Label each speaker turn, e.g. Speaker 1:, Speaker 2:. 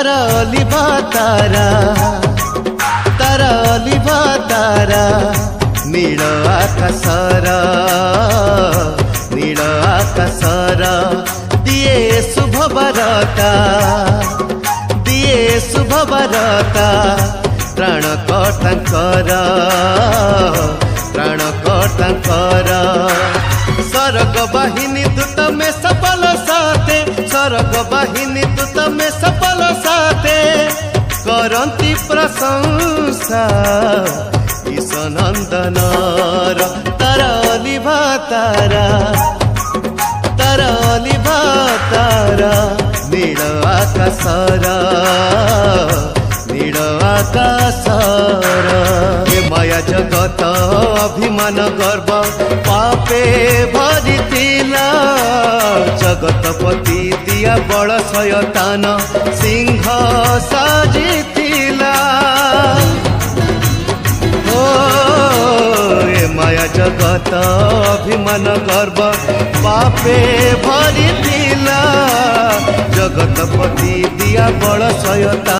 Speaker 1: तारा लिभा तारा तारा लिभा तारा नील आकाशर नील आकाशर दिए शुभ बरता दिए शुभ बरता प्राणकर्तांकर प्राणकर्तांकर स्वर्ग बाहिनी दूत में सफल साथे स्वर्ग बाहिनी दूत में सफल साथे करंती प्रशंसा ईशनंदनर तारा लिभा तारा तारा लिभा तारा नील आकाशर नील आकाशर हे माया जगत अभिमान गर्व पापे भरिथिला जगतपति दिया बड़ शयतान सिंह साजिथिला ओ ए माया जगत अभिमान गर्व पापे भरिथिला जगतपति दिया बड़ शयतान